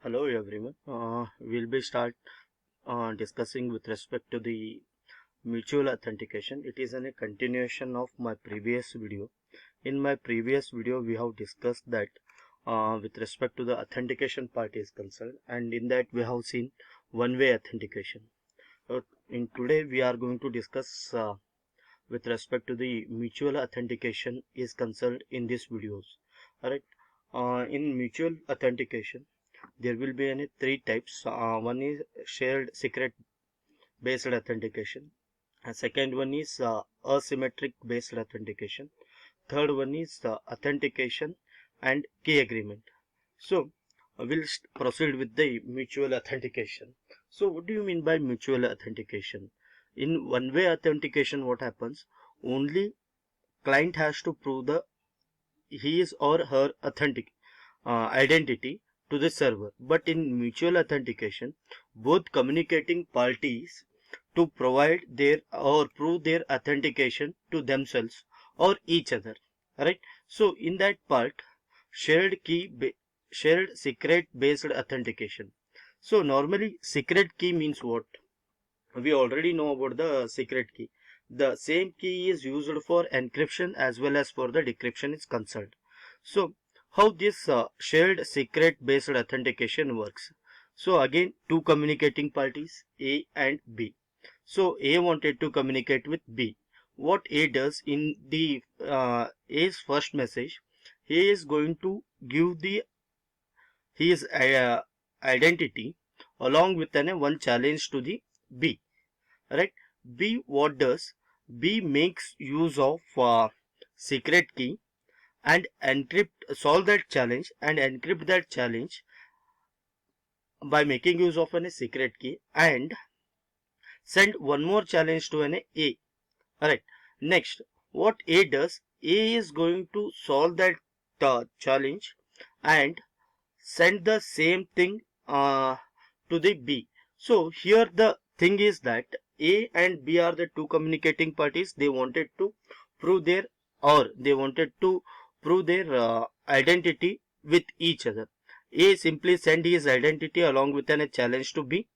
Hello everyone. We'll be start discussing with respect to the mutual authentication. It is a continuation of my previous video. In my previous video, we have discussed that with respect to the authentication part is concerned, and in that we have seen one-way authentication. In today, we are going to discuss with respect to the mutual authentication is concerned in these videos. Alright. In mutual authentication, there will be any three types. One is shared secret based authentication. A second one is asymmetric based authentication. Third one is authentication and key agreement. So we'll proceed with the mutual authentication. So what do you mean by mutual authentication? In one-way authentication, what happens? Only client has to prove the his or her authentic identity to the server. But in mutual authentication, both communicating parties to provide their or prove their authentication to themselves or each other. Right? So in that part, shared secret based authentication. So normally secret key means what? We already know about the secret key. The same key is used for encryption as well as for the decryption is concerned. So how this shared secret based authentication works? So again, two communicating parties A and B. So A wanted to communicate with B. What A does in the A's first message, he is going to give the his identity along with one challenge to the B. Right? B what does? B makes use of secret key and solve that challenge and encrypt that challenge by making use of a secret key and send one more challenge to an A. Alright. Next, what A does? A is going to solve that challenge and send the same thing to the B. So here the thing is that A and B are the two communicating parties. They wanted to prove their identity with each other. A simply send his identity along with a challenge to B.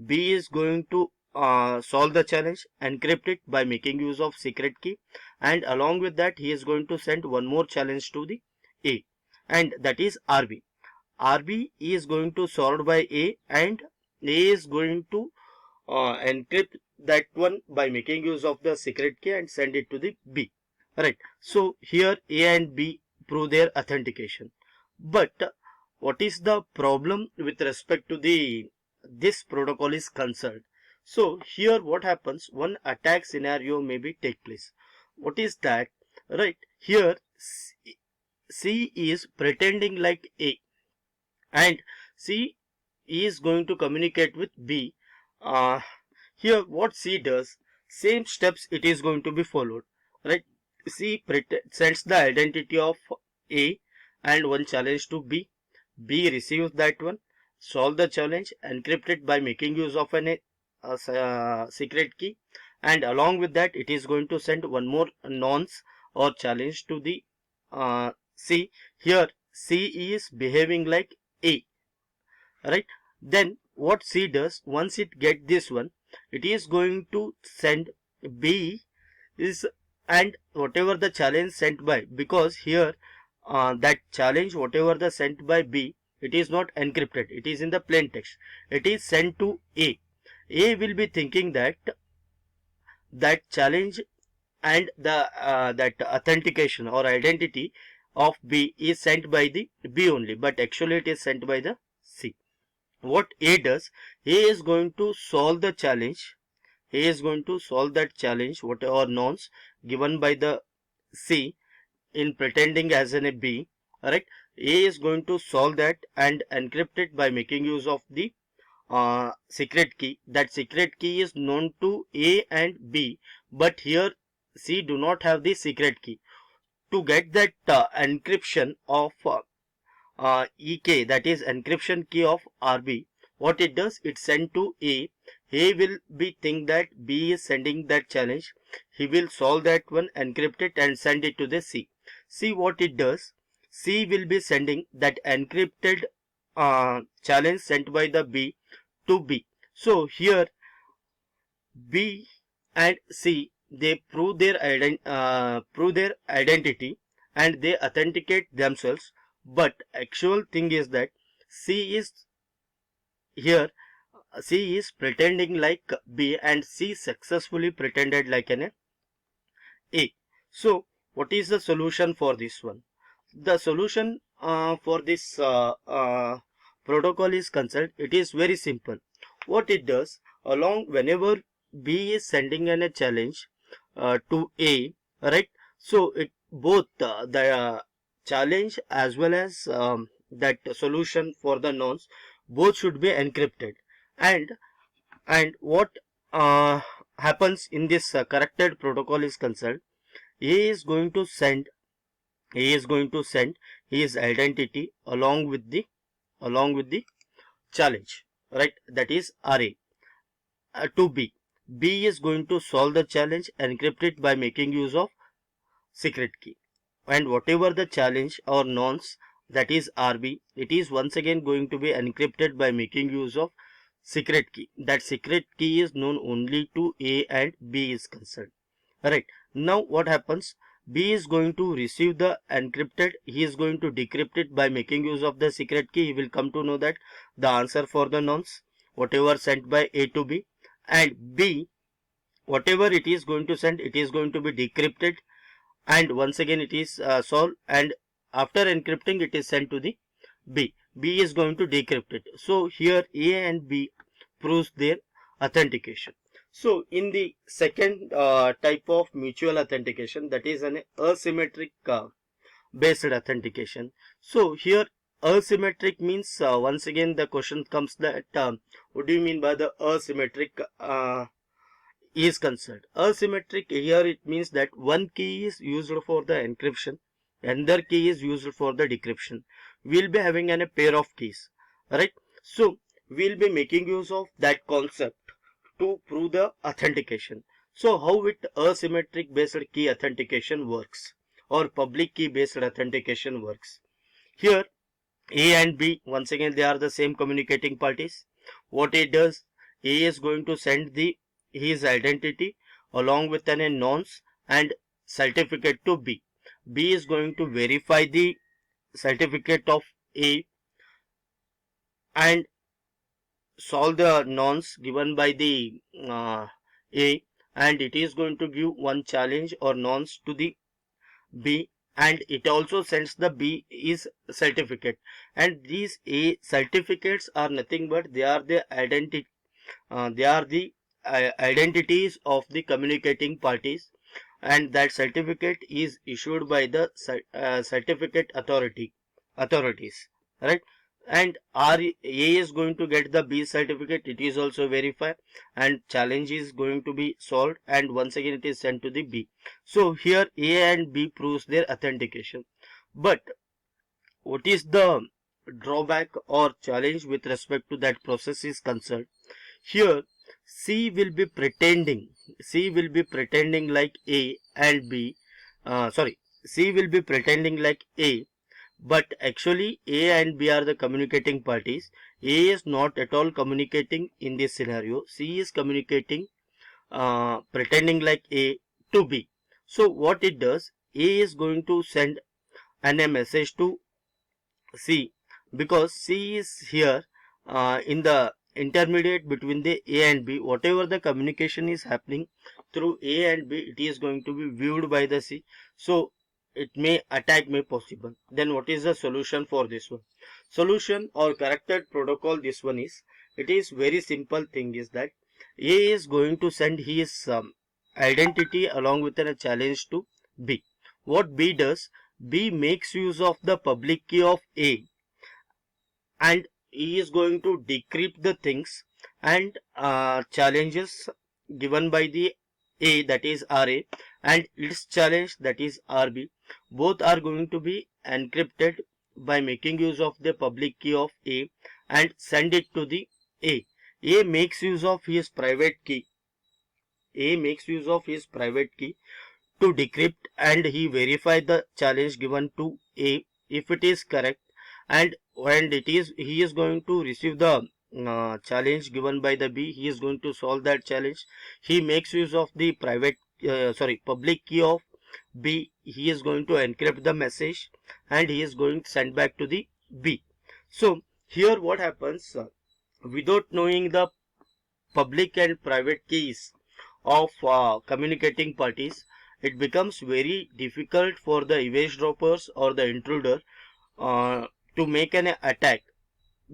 B is going to solve the challenge, encrypt it by making use of secret key, and along with that he is going to send one more challenge to the A, and that is RB. RB is going to solve by A and A is going to encrypt that one by making use of the secret key and send it to the B. Right. So here A and B prove their authentication. But what is the problem with respect to the this protocol is concerned? So here what happens? One attack scenario may be take place. What is that? Right. Here C is pretending like A and C is going to communicate with B. Here what C does, same steps it is going to be followed, right? C sends the identity of A and one challenge to B. B receives that one, solve the challenge, encrypt it by making use of an secret key, and along with that it is going to send one more nonce or challenge to the C. Here C is behaving like A, right? Then what C does, once it get this one, it is going to send B is and whatever the challenge sent by, because here that challenge whatever the sent by B, it is not encrypted, it is in the plain text, it is sent to A. A will be thinking that that challenge and the that authentication or identity of B is sent by the B only, but actually it is sent by the C. What A does, A is going to solve the challenge. A is going to solve that challenge, whatever nonce given by the C in pretending as an a B. Alright, A is going to solve that and encrypt it by making use of the secret key. That secret key is known to A and B, but here C do not have the secret key. To get that encryption of EK, that is encryption key of RB, what it does, it send to A. A will be think that B is sending that challenge. He will solve that one, encrypt it and send it to the C. See what it does. C will be sending that encrypted challenge sent by the B to B. So here B and C, they prove their identity and they authenticate themselves. But actual thing is that C is here. C is pretending like B and C successfully pretended like an A. So what is the solution for this one? The solution for this protocol is concerned, it is very simple. What it does, along whenever B is sending in a challenge to A, right? So it both the challenge as well as that solution for the nonce, both should be encrypted. And what uh, happens in this corrected protocol is concerned, A is going to send his identity along with the challenge, right? That is RA to B. B is going to solve the challenge, encrypt it by making use of secret key, and whatever the challenge or nonce, that is RB, it is once again going to be encrypted by making use of secret key. That secret key is known only to A and B is concerned. Right. Now what happens? B is going to receive the encrypted, he is going to decrypt it by making use of the secret key. He will come to know that the answer for the nonce, whatever sent by A to B, and B, whatever it is going to send, it is going to be decrypted, and once again it is solved, and after encrypting it is sent to the B. B is going to decrypt it. So here A and B proves their authentication. So in the second type of mutual authentication, that is an asymmetric based authentication. So here asymmetric means once again the question comes that what do you mean by the asymmetric is concerned? Asymmetric here, it means that one key is used for the encryption, another key is used for the decryption. We'll be having a pair of keys, right? So we'll be making use of that concept to prove the authentication. So how it asymmetric based key authentication works, or public key based authentication works? Here A and B, once again they are the same communicating parties. What it does, A is going to send his identity along with an nonce and certificate to B. B is going to verify the certificate of A and solve the nonce given by the A, and it is going to give one challenge or nonce to the B, and it also sends the B is certificate. And these A certificates are nothing but they are the identities of the communicating parties, and that certificate is issued by the certificate authorities, right? And A is going to get the B certificate, it is also verified, and challenge is going to be solved, and once again it is sent to the B. So here A and B proves their authentication. But what is the drawback or challenge with respect to that process is concerned? Here C will be pretending like A and B, C will be pretending like A, but actually A and B are the communicating parties. A is not at all communicating in this scenario. C is communicating, pretending like A to B. So what it does, A is going to send a message to C, because C is here in the intermediate between the A and B. Whatever the communication is happening through A and B, it is going to be viewed by the C. So it may attack may possible. Then what is the solution for this one? Solution or corrected protocol, this one is, it is very simple thing is that A is going to send his identity along with a challenge to B. What B does, B makes use of the public key of A, and he is going to decrypt the things, and challenges given by the A, that is RA, and its challenge, that is RB, both are going to be encrypted by making use of the public key of A and send it to the A. A makes use of his private key. A makes use of his private key to decrypt, and he verify the challenge given to A if it is correct, and and he is going to receive the challenge given by the B. He is going to solve that challenge. He makes use of the public key of B. He is going to encrypt the message and he is going to send back to the B. So here what happens, without knowing the public and private keys of communicating parties, it becomes very difficult for the eavesdroppers or the intruder uh, to make an attack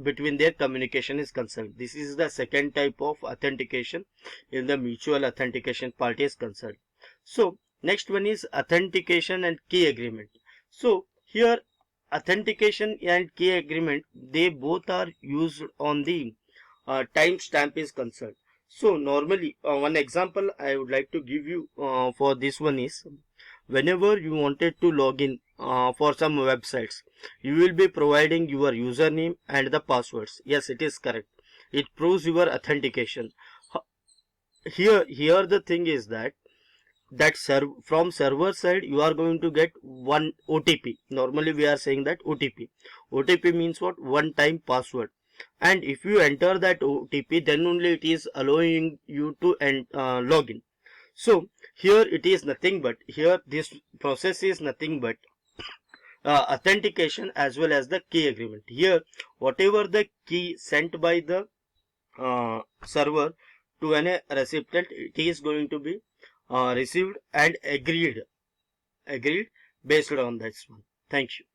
between their communication is concerned. This is the second type of authentication in the mutual authentication party is concerned. So next one is authentication and key agreement. So here authentication and key agreement, they both are used on the timestamp is concerned. So normally one example I would like to give you for this one is, whenever you wanted to log in for some websites, you will be providing your username and the passwords. Yes, it is correct. It proves your authentication. Here the thing is that from server side you are going to get one OTP. Normally we are saying that OTP means what? One time password. And if you enter that OTP, then only it is allowing you to log in. So here it is nothing but, here this process is nothing but authentication as well as the key agreement. Here whatever the key sent by the server to an recipient, it is going to be received and agreed based on this one. Thank you.